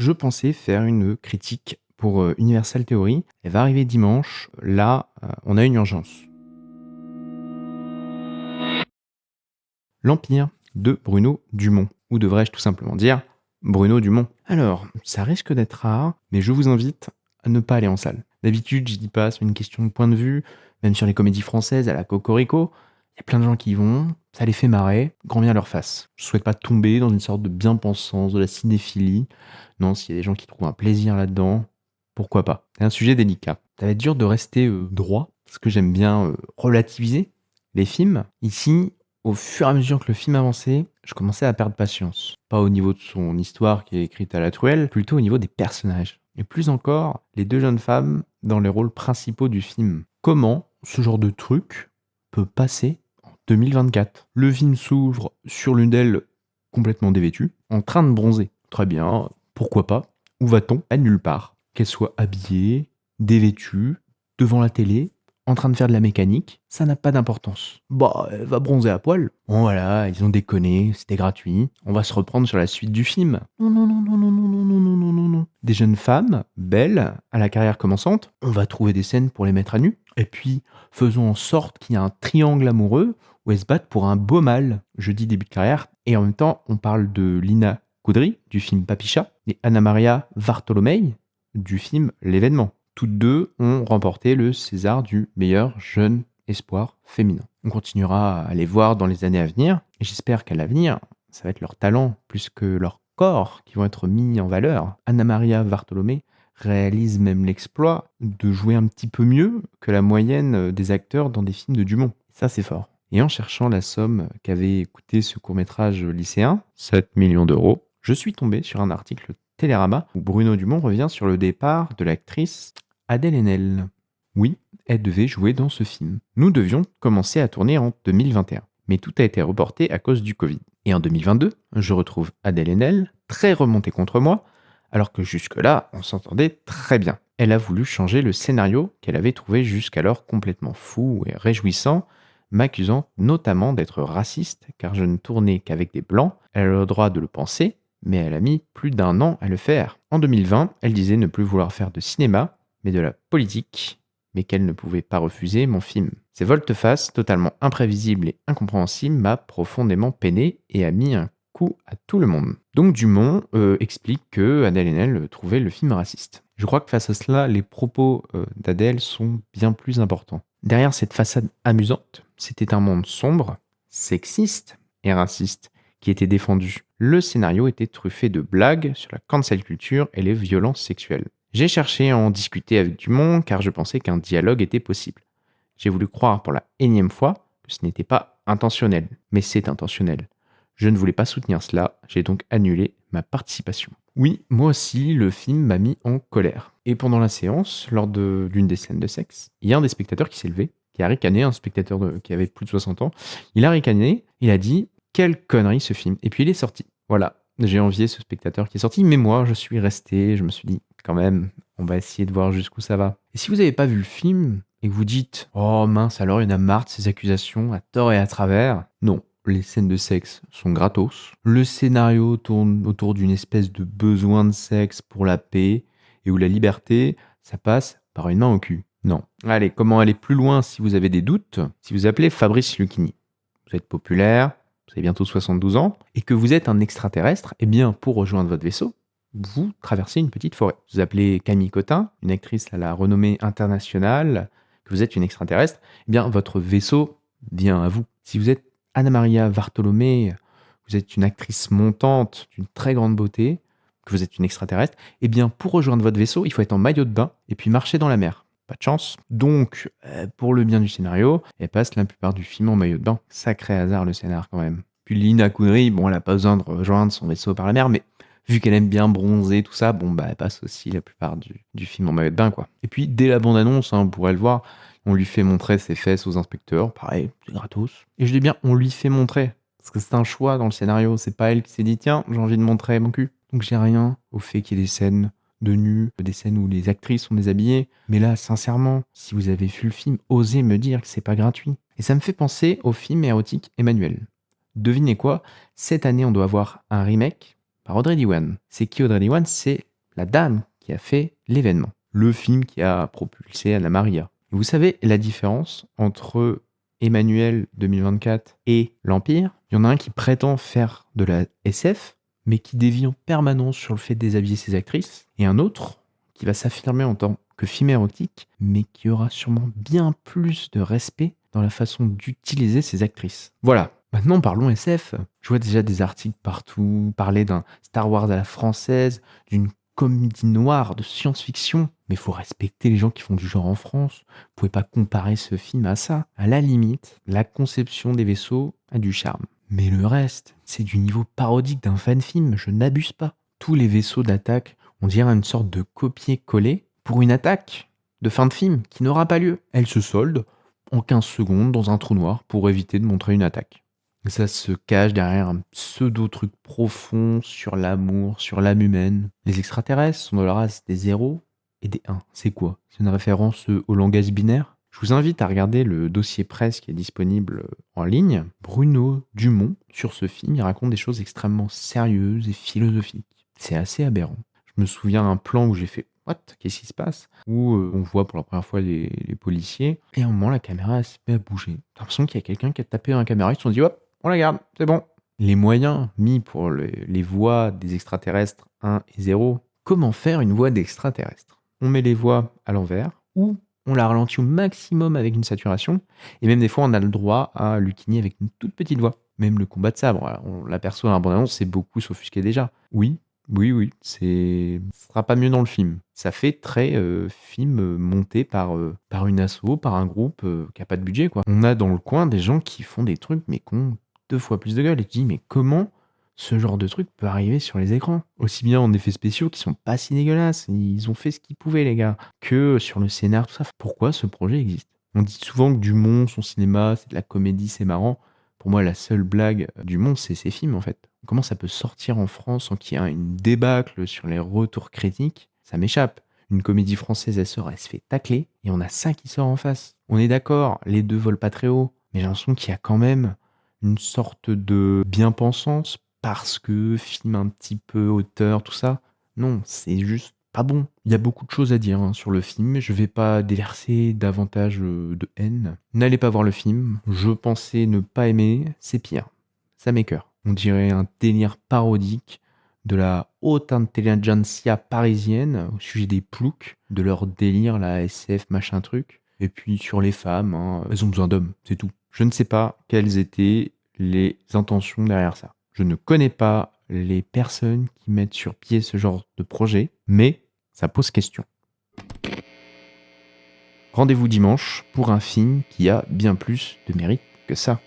je pensais faire une critique pour Universal Theory. Elle va arriver dimanche. Là, on a une urgence. L'Empire de Bruno Dumont. Ou devrais-je tout simplement dire Bruno Dumont. Alors, ça risque d'être rare, mais je vous invite à ne pas aller en salle. D'habitude, je dis pas, c'est une question de point de vue. Même sur les comédies françaises à la Cocorico, il y a plein de gens qui y vont, ça les fait marrer, grand bien leur face. Je souhaite pas tomber dans une sorte de bien-pensance, de la cinéphilie. Non, s'il y a des gens qui trouvent un plaisir là-dedans, pourquoi pas. C'est un sujet délicat. Ça va être dur de rester droit, parce que j'aime bien relativiser les films. Ici, au fur et à mesure que le film avançait, je commençais à perdre patience. Pas au niveau de son histoire qui est écrite à la truelle, plutôt au niveau des personnages. Et plus encore, les deux jeunes femmes dans les rôles principaux du film. Comment ce genre de truc peut passer en 2024? Le film s'ouvre sur l'une d'elles complètement dévêtue, en train de bronzer. Très bien, pourquoi pas? Où va-t-on? À nulle part. Qu'elle soit habillée, dévêtue, devant la télé, en train de faire de la mécanique, ça n'a pas d'importance. Bah, elle va bronzer à poil. Bon voilà, ils ont déconné, c'était gratuit. On va se reprendre sur la suite du film. Non, non, non, non, non, non, non, non, non, non, non, non. Des jeunes femmes, belles, à la carrière commençante, on va trouver des scènes pour les mettre à nu. Et puis, faisons en sorte qu'il y ait un triangle amoureux où elles se battent pour un beau mâle. Je dis début de carrière. Et en même temps, on parle de Lina Kudry, du film Papicha, et Anna Maria Vartolomei, du film L'événement. Toutes deux ont remporté le César du meilleur jeune espoir féminin. On continuera à les voir dans les années à venir, et j'espère qu'à l'avenir, ça va être leur talent plus que leur corps qui vont être mis en valeur. Anna Maria Vartolomei réalise même l'exploit de jouer un petit peu mieux que la moyenne des acteurs dans des films de Dumont. Ça, c'est fort. Et en cherchant la somme qu'avait coûté ce court-métrage lycéen, 7 millions d'euros, je suis tombé sur un article Télérama où Bruno Dumont revient sur le départ de l'actrice Adèle Haenel. Oui, elle devait jouer dans ce film. Nous devions commencer à tourner en 2021, mais tout a été reporté à cause du Covid. Et en 2022, je retrouve Adèle Haenel, très remontée contre moi, alors que jusque-là, on s'entendait très bien. Elle a voulu changer le scénario qu'elle avait trouvé jusqu'alors complètement fou et réjouissant, m'accusant notamment d'être raciste, car je ne tournais qu'avec des blancs. Elle a le droit de le penser, mais elle a mis plus d'1 an à le faire. En 2020, elle disait ne plus vouloir faire de cinéma, mais de la politique, mais qu'elle ne pouvait pas refuser mon film. Ces volte-face totalement imprévisibles et incompréhensibles m'a profondément peiné et a mis un coup à tout le monde. Donc Dumont explique que Adèle Haenel trouvait le film raciste. Je crois que face à cela, les propos d'Adèle sont bien plus importants. Derrière cette façade amusante, c'était un monde sombre, sexiste et raciste qui était défendu. Le scénario était truffé de blagues sur la cancel culture et les violences sexuelles. J'ai cherché à en discuter avec Dumont car je pensais qu'un dialogue était possible. J'ai voulu croire pour la énième fois que ce n'était pas intentionnel, mais c'est intentionnel. Je ne voulais pas soutenir cela, j'ai donc annulé ma participation. Oui, moi aussi, le film m'a mis en colère. Et pendant la séance, lors d'une des scènes de sexe, il y a un des spectateurs qui s'est levé, qui a ricané, un spectateur qui avait plus de 60 ans. Il a ricané, il a dit « Quelle connerie ce film !» Et puis il est sorti. Voilà, j'ai envié ce spectateur qui est sorti, mais moi, je suis resté, je me suis dit « Quand même, on va essayer de voir jusqu'où ça va. » Et si vous n'avez pas vu le film, et que vous dites « Oh mince, alors il y en a marre de ces accusations, à tort et à travers », non. Les scènes de sexe sont gratos. Le scénario tourne autour d'une espèce de besoin de sexe pour la paix et où la liberté, ça passe par une main au cul. Non. Allez, comment aller plus loin si vous avez des doutes? Si vous appelez Fabrice Lucchini. Vous êtes populaire, vous avez bientôt 72 ans, et que vous êtes un extraterrestre, eh bien, pour rejoindre votre vaisseau, vous traversez une petite forêt. Vous appelez Camille Cotin, une actrice à la renommée internationale, que vous êtes une extraterrestre, eh bien, votre vaisseau vient à vous. Si vous êtes Anna Maria Vartolomei, vous êtes une actrice montante d'une très grande beauté, que vous êtes une extraterrestre, eh bien, pour rejoindre votre vaisseau, il faut être en maillot de bain et puis marcher dans la mer. Pas de chance. Donc, pour le bien du scénario, elle passe la plupart du film en maillot de bain. Sacré hasard le scénar quand même. Puis Lina Kudry, bon, elle a pas besoin de rejoindre son vaisseau par la mer, mais vu qu'elle aime bien bronzer, tout ça, bon, bah, elle passe aussi la plupart du film en maillot de bain, quoi. Et puis, dès la bande-annonce, on pourrait le voir, on lui fait montrer ses fesses aux inspecteurs, pareil, c'est gratos. Et je dis bien, on lui fait montrer, parce que c'est un choix dans le scénario, c'est pas elle qui s'est dit, tiens, j'ai envie de montrer mon cul. Donc j'ai rien au fait qu'il y ait des scènes de nu, des scènes où les actrices sont déshabillées. Mais là, sincèrement, si vous avez vu le film, osez me dire que c'est pas gratuit. Et ça me fait penser au film érotique Emmanuel. Devinez quoi? Cette année, on doit avoir un remake par Audrey Diwan. C'est qui Audrey Diwan? C'est la dame qui a fait l'événement, le film qui a propulsé Anna Maria. Et vous savez la différence entre Emmanuel 2024 et l'Empire? Il y en a un qui prétend faire de la SF, mais qui dévie en permanence sur le fait de déshabiller ses actrices, et un autre qui va s'affirmer en tant que film érotique, mais qui aura sûrement bien plus de respect dans la façon d'utiliser ses actrices. Voilà, maintenant parlons SF. Je vois déjà des articles partout, parler d'un Star Wars à la française, d'une comédie noire de science-fiction, mais il faut respecter les gens qui font du genre en France. Vous pouvez pas comparer ce film à ça. À la limite, la conception des vaisseaux a du charme. Mais le reste, c'est du niveau parodique d'un fan-film, je n'abuse pas. Tous les vaisseaux d'attaque, on dirait une sorte de copier-coller pour une attaque de fin de film qui n'aura pas lieu. Elle se solde en 15 secondes dans un trou noir pour éviter de montrer une attaque. Et ça se cache derrière un pseudo-truc profond sur l'amour, sur l'âme humaine. Les extraterrestres sont de la race des 0 et des 1. C'est quoi? C'est une référence au langage binaire? Je vous invite à regarder le dossier presse qui est disponible en ligne. Bruno Dumont, sur ce film, il raconte des choses extrêmement sérieuses et philosophiques. C'est assez aberrant. Je me souviens d'un plan où j'ai fait What? Qu'est-ce qui se passe? Où on voit pour la première fois les policiers, et à un moment la caméra elle se met à bouger. T'as l'impression qu'il y a quelqu'un qui a tapé dans la caméra, ils se sont dit hop, on la garde, c'est bon. Les moyens mis pour les voix des extraterrestres 1 et 0, comment faire une voix d'extraterrestre? On met les voix à l'envers, ou on la ralentit au maximum avec une saturation, et même des fois on a le droit à lutiner avec une toute petite voix. Même le combat de sabre, voilà, on l'aperçoit dans la bande-annonce, c'est beaucoup s'offusquer déjà. Oui, oui, ce sera pas mieux dans le film. Ça fait très film monté par une asso, par un groupe qui a pas de budget, quoi. On a dans le coin des gens qui font des trucs, mais qui ont 2 fois plus de gueule. Et tu dis, mais comment ce genre de truc peut arriver sur les écrans? Aussi bien en effets spéciaux qui sont pas si dégueulasses, ils ont fait ce qu'ils pouvaient, les gars, que sur le scénar, tout ça. Pourquoi ce projet existe? On dit souvent que Dumont, son cinéma, c'est de la comédie, c'est marrant. Pour moi, la seule blague du monde, c'est ces films, en fait. Comment ça peut sortir en France sans qu'il y ait une débâcle sur les retours critiques? Ça m'échappe. Une comédie française, elle sort, elle se fait tacler, et on a ça qui sort en face. On est d'accord, les deux volent pas très haut, mais j'ai l'impression qu'il y a quand même une sorte de bien-pensance, parce que film un petit peu auteur, tout ça. Non, c'est juste pas bon. Il y a beaucoup de choses à dire sur le film, je vais pas déverser davantage de haine. N'allez pas voir le film, je pensais ne pas aimer, c'est pire. Ça m'écoeure. On dirait un délire parodique de la haute intelligentsia parisienne au sujet des ploucs, de leur délire, la SF, machin truc. Et puis sur les femmes, elles ont besoin d'hommes, c'est tout. Je ne sais pas quelles étaient les intentions derrière ça. Je ne connais pas les personnes qui mettent sur pied ce genre de projet, mais ça pose question. Rendez-vous dimanche pour un film qui a bien plus de mérite que ça.